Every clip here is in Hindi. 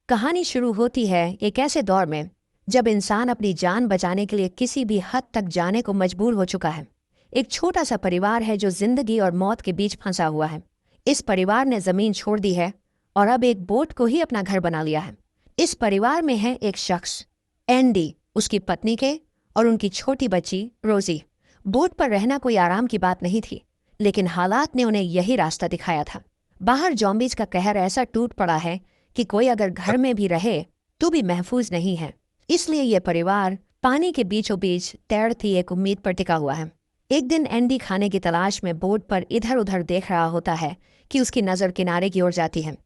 कहानी शुरू होती है एक ऐसे दौर में जब इंसान अपनी जान बचाने के लिए किसी भी हद तक जाने को मजबूर हो चुका है। एक छोटा सा परिवार है जो जिंदगी और मौत के बीच फंसा हुआ है। इस परिवार ने जमीन छोड़ दी है और अब एक बोट को ही अपना घर बना लिया है। इस परिवार में है एक शख्स, एंडी, उसकी पत्नी के और उनकी छोटी बच्ची रोजी। बोट पर रहना कोई आराम की बात नहीं थी, लेकिन हालात ने उन्हें यही रास्ता दिखाया था। बाहर जॉम्बीज का कहर ऐसा टूट पड़ा है कि कोई अगर घर में भी रहे तो भी महफूज नहीं है। इसलिए यह परिवार पानी के बीचों बीच तैरती एक उम्मीद पर टिका हुआ है। एक दिन एंडी खाने की तलाश में बोट पर इधर उधर देख रहा होता है कि उसकी नज़र किनारे की ओर जाती है।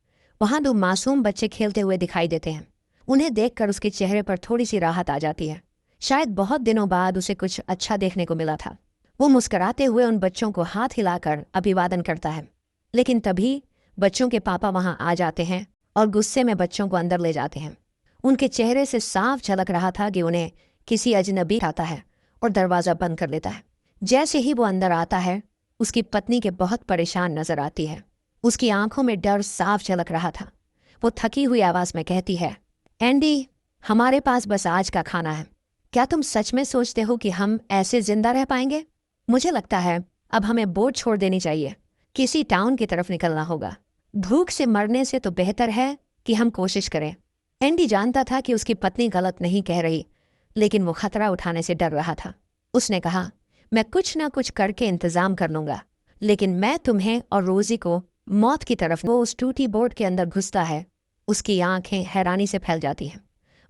वहां दो मासूम बच्चे खेलते हुए दिखाई देते हैं। उन्हें देखकर उसके चेहरे पर थोड़ी सी राहत आ जाती है। शायद बहुत दिनों बाद उसे कुछ अच्छा देखने को मिला था। वो मुस्कुराते हुए उन बच्चों को हाथ हिलाकर अभिवादन करता है। लेकिन तभी बच्चों के पापा वहां आ जाते हैं और गुस्से में बच्चों को अंदर ले जाते हैं। उनके चेहरे से साफ झलक रहा था कि उन्हें किसी अजनबी उठाता है और दरवाज़ा बंद कर लेता है। जैसे ही वो अंदर आता है, उसकी पत्नी के बहुत परेशान नजर आती है। उसकी आंखों में डर साफ झलक रहा था। वो थकी हुई आवाज़ में कहती है, एंडी, हमारे पास बस आज का खाना है। क्या तुम सच में सोचते हो कि हम ऐसे जिंदा रह पाएंगे? मुझे लगता है अब हमें बोट छोड़ देनी चाहिए। किसी टाउन की तरफ निकलना होगा। भूख से मरने से तो बेहतर है कि हम कोशिश करें। एंडी जानता था कि उसकी पत्नी गलत नहीं कह रही, लेकिन वो खतरा उठाने से डर रहा था। उसने कहा, मैं कुछ ना कुछ करके इंतजाम कर लूंगा, लेकिन मैं तुम्हें और रोजी को मौत की तरफ। वो उस टूटी बोट के अंदर घुसता है। उसकी आंखें हैरानी से फैल जाती हैं।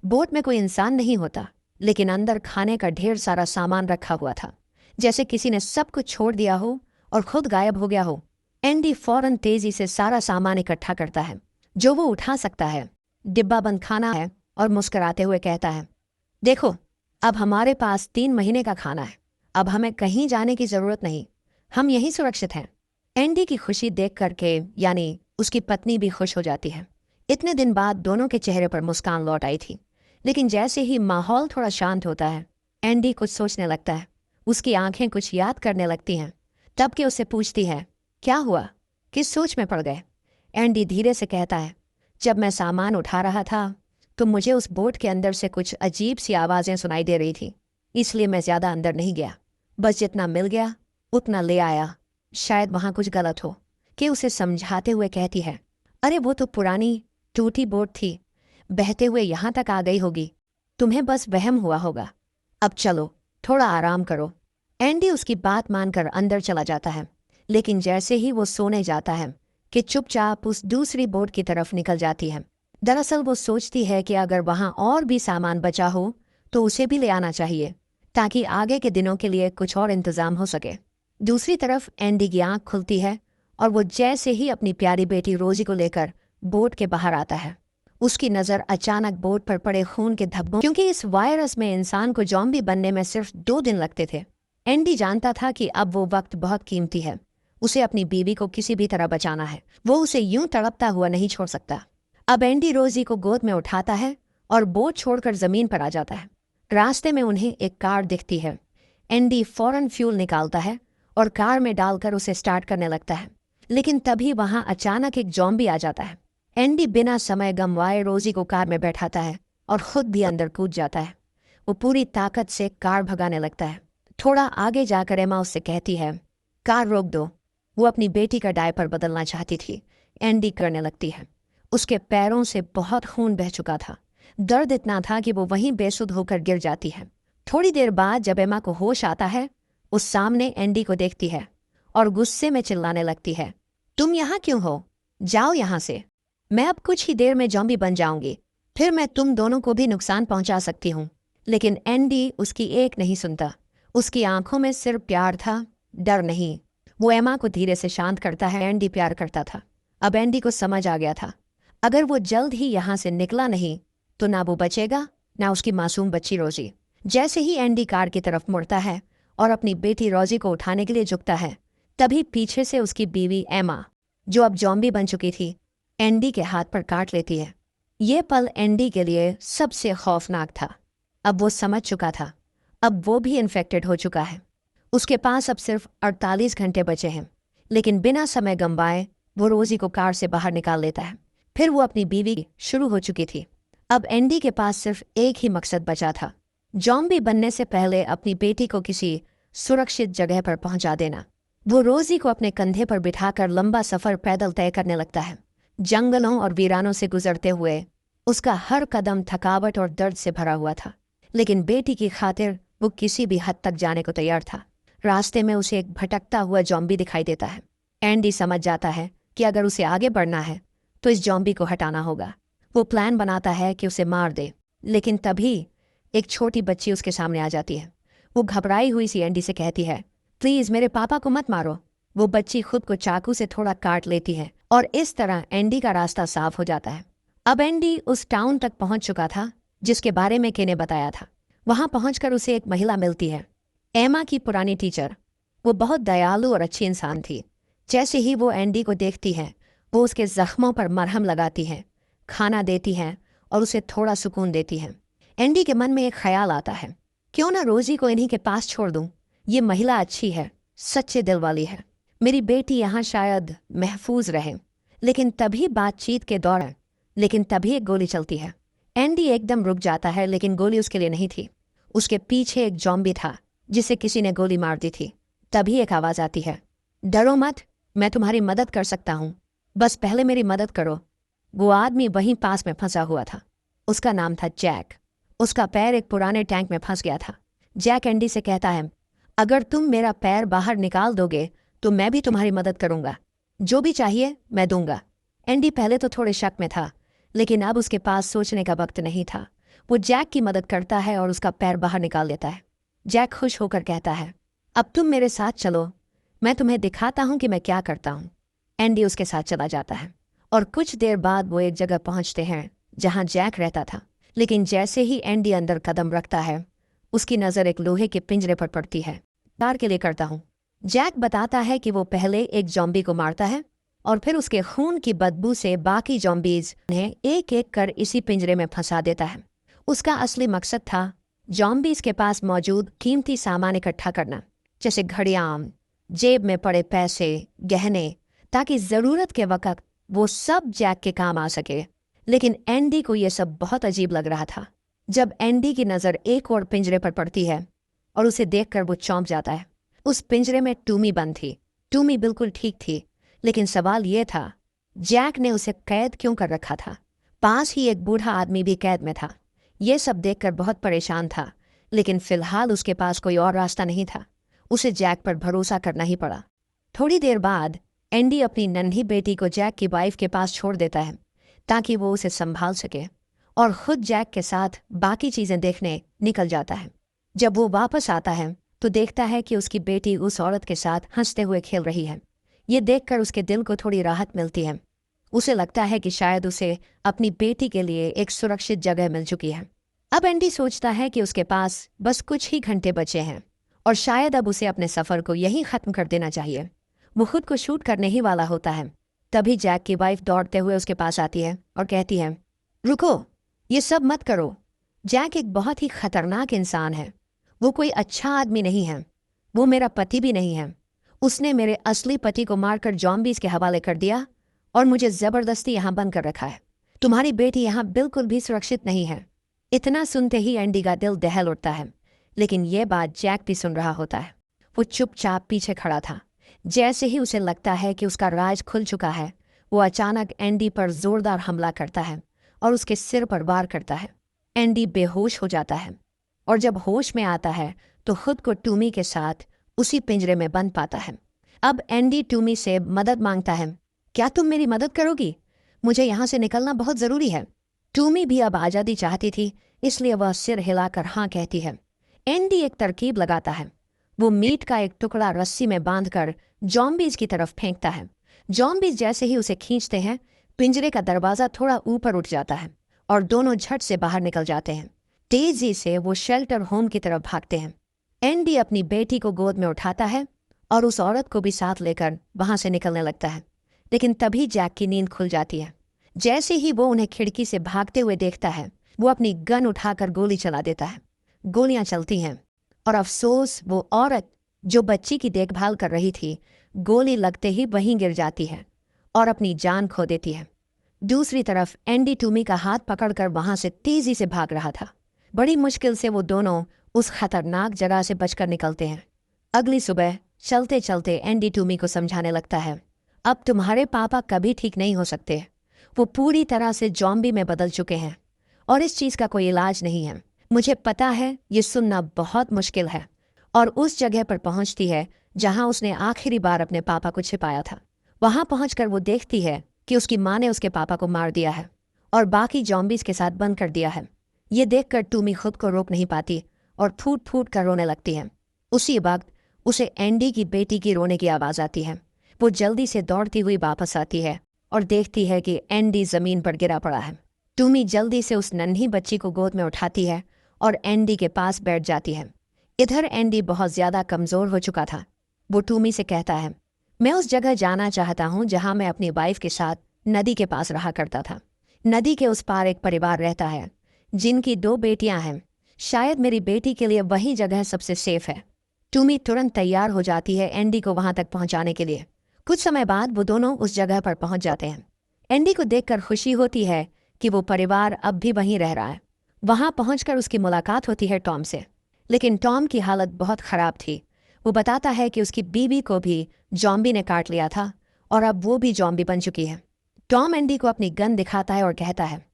बोट में कोई इंसान नहीं होता, लेकिन अंदर खाने का ढेर सारा सामान रखा हुआ था, जैसे किसी ने सब कुछ छोड़ दिया हो और खुद गायब हो गया हो। एंडी फौरन तेजी से सारा सामान इकट्ठा करता है जो वो उठा सकता है। डिब्बा बंद खाना है और मुस्कुराते हुए कहता है, देखो, अब हमारे पास 3 महीने का खाना है। अब हमें कहीं जाने की जरूरत नहीं, हम यहीं सुरक्षित हैं। एंडी की खुशी देख करके यानी उसकी पत्नी भी खुश हो जाती है। इतने दिन बाद दोनों के चेहरे पर मुस्कान लौट आई थी। लेकिन जैसे ही माहौल थोड़ा शांत होता है, एंडी कुछ सोचने लगता है। उसकी आंखें कुछ याद करने लगती हैं। तब के उससे पूछती है, क्या हुआ? किस सोच में पड़ गए? एंडी धीरे से कहता है, जब मैं सामान उठा रहा था तो मुझे उस बोट के अंदर से कुछ अजीब सी आवाज़ें सुनाई दे रही थी, इसलिए मैं ज़्यादा अंदर नहीं गया। बस जितना मिल गया उतना ले आया। शायद वहाँ कुछ गलत हो। कि उसे समझाते हुए कहती है, अरे वो तो पुरानी टूटी बोट थी, बहते हुए यहाँ तक आ गई होगी। तुम्हें बस वहम हुआ होगा। अब चलो, थोड़ा आराम करो। एंडी उसकी बात मानकर अंदर चला जाता है, लेकिन जैसे ही वो सोने जाता है कि चुपचाप उस दूसरी बोट की तरफ निकल जाती है। दरअसल वो सोचती है कि अगर वहाँ और भी सामान बचा हो तो उसे भी ले आना चाहिए, ताकि आगे के दिनों के लिए कुछ और इंतजाम हो सके। दूसरी तरफ एंडी की आँख खुलती है और वो जैसे ही अपनी प्यारी बेटी रोजी को लेकर बोट के बाहर आता है, उसकी नज़र अचानक बोट पर पड़े खून के धब्बों, क्योंकि इस वायरस में इंसान को जॉम्बी बनने में सिर्फ 2 दिन लगते थे। एंडी जानता था कि अब वो वक्त बहुत कीमती है। उसे अपनी बीवी को किसी भी तरह बचाना है। वो उसे यूं तड़पता हुआ नहीं छोड़ सकता। अब एंडी रोजी को गोद में उठाता है और बोट छोड़कर जमीन पर आ जाता है। रास्ते में उन्हें एक कार दिखती है। एंडी फौरन फ्यूल निकालता है और कार में डालकर उसे स्टार्ट करने लगता है, लेकिन तभी वहां अचानक एक जॉम्बी आ जाता है। एंडी बिना समय गंवाए रोजी को कार में बैठाता है और खुद भी अंदर कूद जाता है। वो पूरी ताकत से कार भगाने लगता है। थोड़ा आगे जाकर एमा उससे कहती है, कार रोक दो। वो अपनी बेटी का डायपर बदलना चाहती थी। एंडी करने लगती है। उसके पैरों से बहुत खून बह चुका था। दर्द इतना था कि वो वहीं बेसुध होकर गिर जाती है। थोड़ी देर बाद जब एमा को होश आता है, उस सामने एंडी को देखती है और गुस्से में चिल्लाने लगती है, तुम यहाँ क्यों हो? जाओ यहाँ से। मैं अब कुछ ही देर में जॉम्बी बन जाऊंगी, फिर मैं तुम दोनों को भी नुकसान पहुंचा सकती हूँ। लेकिन एंडी उसकी एक नहीं सुनता। उसकी आंखों में सिर्फ प्यार था, डर नहीं। वो एमा को धीरे से शांत करता है। एंडी प्यार करता था। अब एंडी को समझ आ गया था, अगर वो जल्द ही यहाँ से निकला नहीं तो ना वो बचेगा, ना उसकी मासूम बच्ची रोजी। जैसे ही एंडी कार की तरफ मुड़ता है और अपनी बेटी रोजी को उठाने के लिए झुकता है, तभी पीछे से उसकी बीवी एमा, जो अब जॉम्बी बन चुकी थी, एंडी के हाथ पर काट लेती है। ये पल एंडी के लिए सबसे खौफनाक था। अब वो समझ चुका था, अब वो भी इन्फेक्टेड हो चुका है। उसके पास अब सिर्फ 48 घंटे बचे हैं। लेकिन बिना समय गंवाए वो रोजी को कार से बाहर निकाल लेता है। फिर वो अपनी बीवी शुरू हो चुकी थी। अब एंडी के पास सिर्फ एक ही मकसद बचा था, जॉम्बी बनने से पहले अपनी बेटी को किसी सुरक्षित जगह पर पहुंचा देना। वो रोजी को अपने कंधे पर बिठाकर लंबा सफर पैदल तय करने लगता है। जंगलों और वीरानों से गुजरते हुए उसका हर कदम थकावट और दर्द से भरा हुआ था, लेकिन बेटी की खातिर वो किसी भी हद तक जाने को तैयार था। रास्ते में उसे एक भटकता हुआ जॉम्बी दिखाई देता है। एंडी समझ जाता है कि अगर उसे आगे बढ़ना है तो इस जॉम्बी को हटाना होगा। वो प्लान बनाता है कि उसे मार दे, लेकिन तभी एक छोटी बच्ची उसके सामने आ जाती है। वो घबराई हुई सी एंडी से कहती है, प्लीज मेरे पापा को मत मारो। वो बच्ची खुद को चाकू से थोड़ा काट लेती है और इस तरह एंडी का रास्ता साफ हो जाता है। अब एंडी उस टाउन तक पहुंच चुका था जिसके बारे में के ने बताया था। वहां पहुंचकर उसे एक महिला मिलती है, एमा की पुरानी टीचर। वो बहुत दयालु और अच्छी इंसान थी। जैसे ही वो एंडी को देखती है, वो उसके जख्मों पर मरहम लगाती है, खाना देती है और उसे थोड़ा सुकून देती है। एंडी के मन में एक ख्याल आता है, क्यों ना रोजी को इन्हीं के पास छोड़ दूं। ये महिला अच्छी है, सच्चे दिल वाली है। मेरी बेटी यहाँ शायद महफूज रहे। लेकिन तभी एक गोली चलती है। एंडी एकदम रुक जाता है, लेकिन गोली उसके लिए नहीं थी। उसके पीछे एक जॉम्बी था जिसे किसी ने गोली मार दी थी। तभी एक आवाज आती है, डरो मत, मैं तुम्हारी मदद कर सकता हूँ, बस पहले मेरी मदद करो। वो आदमी वहीं पास में फंसा हुआ था। उसका नाम था जैक। उसका पैर एक पुराने टैंक में फंस गया था। जैक एंडी से कहता है, अगर तुम मेरा पैर बाहर निकाल दोगे तो मैं भी तुम्हारी मदद करूंगा। जो भी चाहिए मैं दूंगा। एंडी पहले तो थोड़े शक में था, लेकिन अब उसके पास सोचने का वक्त नहीं था। वो जैक की मदद करता है और उसका पैर बाहर निकाल देता है। जैक खुश होकर कहता है, अब तुम मेरे साथ चलो, मैं तुम्हें दिखाता हूं कि मैं क्या करता हूं। एंडी उसके साथ चला जाता है और कुछ देर बाद वो एक जगह पहुंचते हैं जहां जैक रहता था। लेकिन जैसे ही एंडी अंदर कदम रखता है, उसकी नज़र एक लोहे के पिंजरे पर पड़ती है। कार के लिए करता हूं। जैक बताता है कि वो पहले एक जॉम्बी को मारता है और फिर उसके खून की बदबू से बाकी जॉम्बीज उन्हें एक एक कर इसी पिंजरे में फंसा देता है। उसका असली मकसद था जॉम्बीज के पास मौजूद कीमती सामान इकट्ठा करना, जैसे घड़ियाल, जेब में पड़े पैसे, गहने, ताकि ज़रूरत के वक्त वो सब जैक के काम आ सके। लेकिन एंडी को ये सब बहुत अजीब लग रहा था। जब एंडी की नज़र एक और पिंजरे पर पड़ती है और उसे देखकर वो चौंक जाता है। उस पिंजरे में टूमी बंद थी। टूमी बिल्कुल ठीक थी, लेकिन सवाल ये था, जैक ने उसे कैद क्यों कर रखा था? पास ही एक बूढ़ा आदमी भी कैद में था। ये सब देखकर बहुत परेशान था, लेकिन फिलहाल उसके पास कोई और रास्ता नहीं था। उसे जैक पर भरोसा करना ही पड़ा। थोड़ी देर बाद एंडी अपनी नन्ही बेटी को जैक की वाइफ के पास छोड़ देता है ताकि वो उसे संभाल सके, और खुद जैक के साथ बाकी चीज़ें देखने निकल जाता है। जब वो वापस आता है तो देखता है कि उसकी बेटी उस औरत के साथ हंसते हुए खेल रही है। ये देखकर उसके दिल को थोड़ी राहत मिलती है। उसे लगता है कि शायद उसे अपनी बेटी के लिए एक सुरक्षित जगह मिल चुकी है। अब एंडी सोचता है कि उसके पास बस कुछ ही घंटे बचे हैं और शायद अब उसे अपने सफ़र को यहीं ख़त्म कर देना चाहिए। वो खुद को शूट करने ही वाला होता है। तभी जैक की वाइफ दौड़ते हुए उसके पास आती है और कहती है, रुको, ये सब मत करो। जैक एक बहुत ही खतरनाक इंसान है। वो कोई अच्छा आदमी नहीं है। वो मेरा पति भी नहीं है। उसने मेरे असली पति को मारकर जॉम्बीज के हवाले कर दिया और मुझे ज़बरदस्ती यहाँ बंद कर रखा है। तुम्हारी बेटी यहाँ बिल्कुल भी सुरक्षित नहीं है। इतना सुनते ही एंडी का दिल दहल उठता है, लेकिन ये बात जैक भी सुन रहा होता है। वो चुपचाप पीछे खड़ा था। जैसे ही उसे लगता है कि उसका राज खुल चुका है, वो अचानक एंडी पर जोरदार हमला करता है और उसके सिर पर वार करता है। एंडी बेहोश हो जाता है और जब होश में आता है तो खुद को टूमी के साथ उसी पिंजरे में बंद पाता है। अब एंडी टूमी से मदद मांगता है, क्या तुम मेरी मदद करोगी? मुझे यहाँ से निकलना बहुत ज़रूरी है। टूमी भी अब आज़ादी चाहती थी, इसलिए वह सिर हिलाकर हाँ कहती है। एंडी एक तरकीब लगाता है। वो मीट का एक टुकड़ा रस्सी में बांधकर जॉम्बीज की तरफ फेंकता है। जॉम्बीज जैसे ही उसे खींचते हैं, पिंजरे का दरवाज़ा थोड़ा ऊपर उठ जाता है और दोनों झट से बाहर निकल जाते हैं। तेजी से वो शेल्टर होम की तरफ भागते हैं। एंडी अपनी बेटी को गोद में उठाता है और उस औरत को भी साथ लेकर वहां से निकलने लगता है। लेकिन तभी जैक की नींद खुल जाती है। जैसे ही वो उन्हें खिड़की से भागते हुए देखता है, वो अपनी गन उठाकर गोली चला देता है। गोलियां चलती हैं और अफसोस, वो औरत जो बच्ची की देखभाल कर रही थी, गोली लगते ही वहीं गिर जाती है और अपनी जान खो देती है। दूसरी तरफ एंडी टूमी का हाथ पकड़कर वहां से तेजी से भाग रहा था। बड़ी मुश्किल से वो दोनों उस खतरनाक जगह से बचकर निकलते हैं। अगली सुबह चलते चलते एंडी टूमी को समझाने लगता है, अब तुम्हारे पापा कभी ठीक नहीं हो सकते। वो पूरी तरह से जॉम्बी में बदल चुके हैं और इस चीज का कोई इलाज नहीं है। मुझे पता है ये सुनना बहुत मुश्किल है। और उस जगह पर पहुंचती है जहां उसने आखिरी बार अपने पापा को छिपाया था। वहां पहुंचकर वो देखती है कि उसकी माँ ने उसके पापा को मार दिया है और बाकी जॉम्बीज के साथ बंद कर दिया है। ये देखकर टूमी खुद को रोक नहीं पाती और फूट फूट कर रोने लगती है। उसी वक्त उसे एंडी की बेटी की रोने की आवाज़ आती है। वो जल्दी से दौड़ती हुई वापस आती है और देखती है कि एंडी ज़मीन पर गिरा पड़ा है। टूमी जल्दी से उस नन्ही बच्ची को गोद में उठाती है और एंडी के पास बैठ जाती है। इधर एंडी बहुत ज़्यादा कमज़ोर हो चुका था। वो टूमी से कहता है, मैं उस जगह जाना चाहता हूँ जहाँ मैं अपनी वाइफ के साथ नदी के पास रहा करता था। नदी के उस पार एक परिवार रहता है जिनकी 2 बेटियां हैं। शायद मेरी बेटी के लिए वही जगह सबसे सेफ है। टूमी तुरंत तैयार हो जाती है एंडी को वहां तक पहुंचाने के लिए। कुछ समय बाद वो दोनों उस जगह पर पहुंच जाते हैं। एंडी को देखकर खुशी होती है कि वो परिवार अब भी वहीं रह रहा है। वहां पहुंचकर उसकी मुलाकात होती है टॉम से, लेकिन टॉम की हालत बहुत खराब थी। वो बताता है कि उसकी बीवी को भी जॉम्बी ने काट लिया था और अब वो भी जॉम्बी बन चुकी है। टॉम एंडी को अपनी गन दिखाता है और कहता है,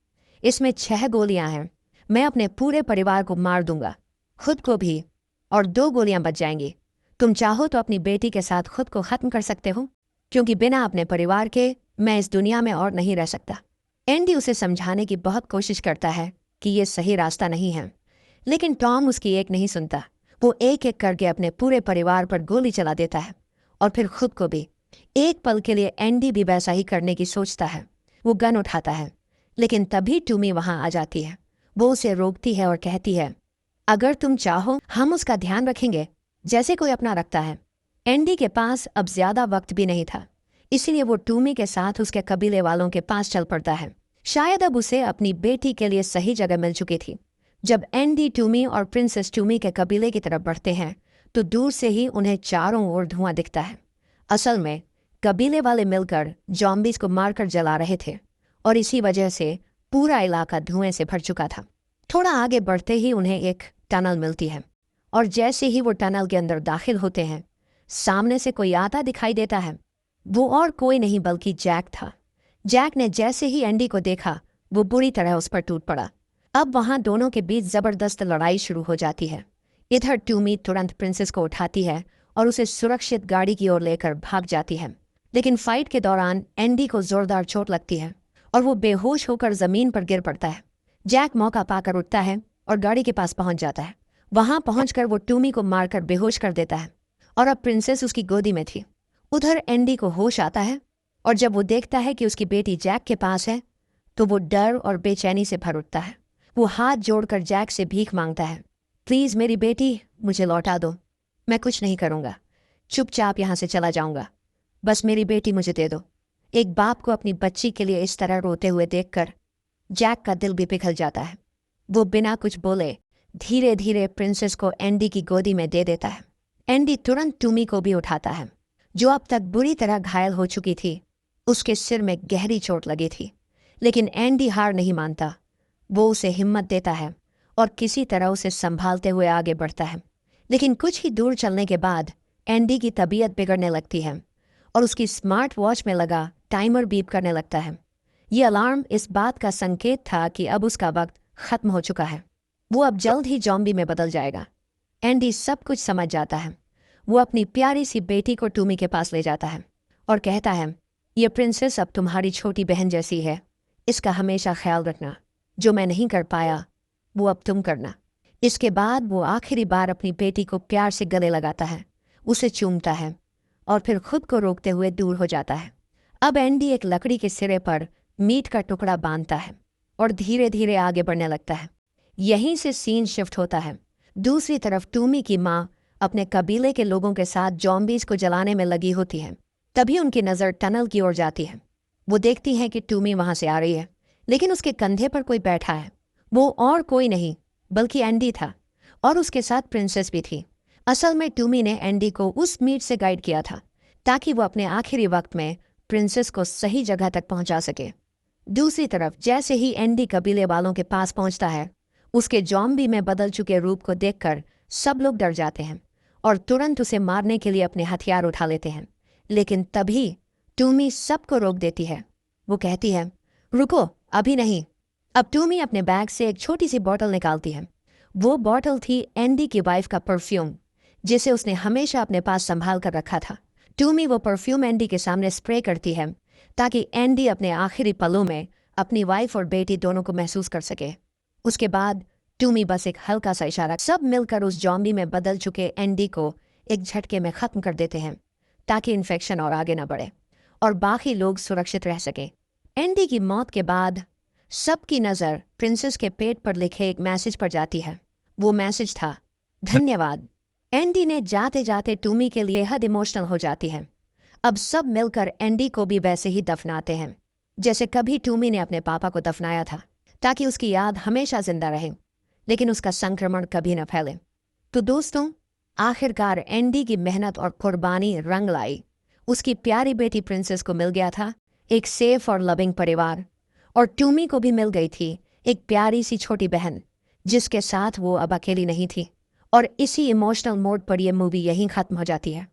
इसमें 6 गोलियां हैं। मैं अपने पूरे परिवार को मार दूंगा, खुद को भी, और 2 गोलियां बच जाएंगी। तुम चाहो तो अपनी बेटी के साथ खुद को खत्म कर सकते हो, क्योंकि बिना अपने परिवार के मैं इस दुनिया में और नहीं रह सकता। एंडी उसे समझाने की बहुत कोशिश करता है कि ये सही रास्ता नहीं है, लेकिन टॉम उसकी एक नहीं सुनता। वो एक एक करके अपने पूरे परिवार पर गोली चला देता है और फिर खुद को भी। एक पल के लिए एंडी भी वैसा ही करने की सोचता है। वो गन उठाता है, लेकिन तभी टूमी वहां आ जाती है। वो उसे रोकती है और कहती है, अगर तुम चाहो हम उसका ध्यान रखेंगे जैसे कोई अपना रखता है। एंडी के पास अब ज्यादा वक्त भी नहीं था, इसलिए वो टूमी के साथ उसके कबीले वालों के पास चल पड़ता है। शायद अब उसे अपनी बेटी के लिए सही जगह मिल चुकी थी। जब एंडी टूमी और प्रिंसेस टूमी के कबीले की तरफ बढ़ते हैं तो दूर से ही उन्हें चारों ओर धुआं दिखता है। असल में कबीले वाले मिलकर जॉम्बीज को मारकर जला रहे थे और इसी वजह से पूरा इलाका धुएं से भर चुका था। थोड़ा आगे बढ़ते ही उन्हें एक टनल मिलती है और जैसे ही वो टनल के अंदर दाखिल होते हैं, सामने से कोई आता दिखाई देता है। वो और कोई नहीं बल्कि जैक था। जैक ने जैसे ही एंडी को देखा, वो बुरी तरह उस पर टूट पड़ा। अब वहां दोनों के बीच जबरदस्त लड़ाई शुरू हो जाती है। इधर टूमी तुरंत प्रिंसेस को उठाती है और उसे सुरक्षित गाड़ी की ओर लेकर भाग जाती है, लेकिन फाइट के दौरान एंडी को जोरदार चोट लगती है और वो बेहोश होकर जमीन पर गिर पड़ता है। जैक मौका पाकर उठता है और गाड़ी के पास पहुंच जाता है। वहां पहुंचकर वो टूमी को मारकर बेहोश कर देता है और अब प्रिंसेस उसकी गोदी में थी। उधर एंडी को होश आता है और जब वो देखता है कि उसकी बेटी जैक के पास है तो वो डर और बेचैनी से भर उठता है। वो हाथ जोड़कर जैक से भीख मांगता है, प्लीज़ मेरी बेटी मुझे लौटा दो। मैं कुछ नहीं करूँगा, चुपचाप यहाँ से चला जाऊँगा, बस मेरी बेटी मुझे दे दो। एक बाप को अपनी बच्ची के लिए इस तरह रोते हुए देखकर जैक का दिल भी पिघल जाता है। वो बिना कुछ बोले धीरे धीरे प्रिंसेस को एंडी की गोदी में दे देता है। एंडी तुरंत टूमी को भी उठाता है, जो अब तक बुरी तरह घायल हो चुकी थी। उसके सिर में गहरी चोट लगी थी, लेकिन एंडी हार नहीं मानता। वो उसे हिम्मत देता है और किसी तरह उसे संभालते हुए आगे बढ़ता है। लेकिन कुछ ही दूर चलने के बाद एंडी की तबीयत बिगड़ने लगती है और उसकी स्मार्ट वॉच में लगा टाइमर बीप करने लगता है। ये अलार्म इस बात का संकेत था कि अब उसका वक्त खत्म हो चुका है। वो अब जल्द ही जॉम्बी में बदल जाएगा। एंडी सब कुछ समझ जाता है। वो अपनी प्यारी सी बेटी को टूमी के पास ले जाता है और कहता है, ये प्रिंसेस अब तुम्हारी छोटी बहन जैसी है, इसका हमेशा ख्याल रखना। जो मैं नहीं कर पाया वो अब तुम करना। इसके बाद वो आखिरी बार अपनी बेटी को प्यार से गले लगाता है, उसे चूमता है और फिर खुद को रोकते हुए दूर हो जाता है। अब एंडी एक लकड़ी के सिरे पर मीट का टुकड़ा बांधता है और धीरे धीरे आगे बढ़ने लगता है। यहीं से सीन शिफ्ट होता है। दूसरी तरफ टूमी की माँ अपने कबीले के लोगों के साथ जॉम्बीज को जलाने में लगी होती है। तभी उनकी नज़र टनल की ओर जाती है। वो देखती है कि टूमी वहां से आ रही है, लेकिन उसके कंधे पर कोई बैठा है। वो और कोई नहीं बल्कि एंडी था और उसके साथ प्रिंसेस भी थी। असल में टूमी ने एंडी को उस मीट से गाइड किया था ताकि वो अपने आखिरी वक्त में प्रिंसेस को सही जगह तक पहुंचा सके। दूसरी तरफ जैसे ही एंडी कबीले वालों के पास पहुंचता है, उसके जॉम्बी में बदल चुके रूप को देखकर सब लोग डर जाते हैं और तुरंत उसे मारने के लिए अपने हथियार उठा लेते हैं। लेकिन तभी टूमी सबको रोक देती है। वो कहती है, रुको, अभी नहीं। अब टूमी अपने बैग से एक छोटी सी बॉटल निकालती है। वो बॉटल थी एंडी की वाइफ का परफ्यूम, जिसे उसने हमेशा अपने पास संभाल कर रखा था। टूमी वो परफ्यूम एंडी के सामने स्प्रे करती है ताकि एंडी अपने आखिरी पलों में अपनी वाइफ और बेटी दोनों को महसूस कर सके। उसके बाद टूमी बस एक हल्का सा इशारा, सब मिलकर उस जॉम्बी में बदल चुके एंडी को एक झटके में ख़त्म कर देते हैं ताकि इन्फेक्शन और आगे न बढ़े और बाकी लोग सुरक्षित रह सकें। एंडी की मौत के बाद सबकी नज़र प्रिंसेस के पेट पर लिखे एक मैसेज पर जाती है। वो मैसेज था, धन्यवाद। एंडी ने जाते जाते टूमी के लिए हद इमोशनल हो जाती है। अब सब मिलकर एंडी को भी वैसे ही दफनाते हैं जैसे कभी टूमी ने अपने पापा को दफनाया था, ताकि उसकी याद हमेशा जिंदा रहे लेकिन उसका संक्रमण कभी न फैले। तो दोस्तों, आखिरकार एंडी की मेहनत और कुर्बानी रंग लाई। उसकी प्यारी बेटी प्रिंसेस को मिल गया था एक सेफ और लविंग परिवार, और टूमी को भी मिल गई थी एक प्यारी सी छोटी बहन जिसके साथ वो अब अकेली नहीं थी। और इसी इमोशनल मोड पर यह मूवी यहीं ख़त्म हो जाती है।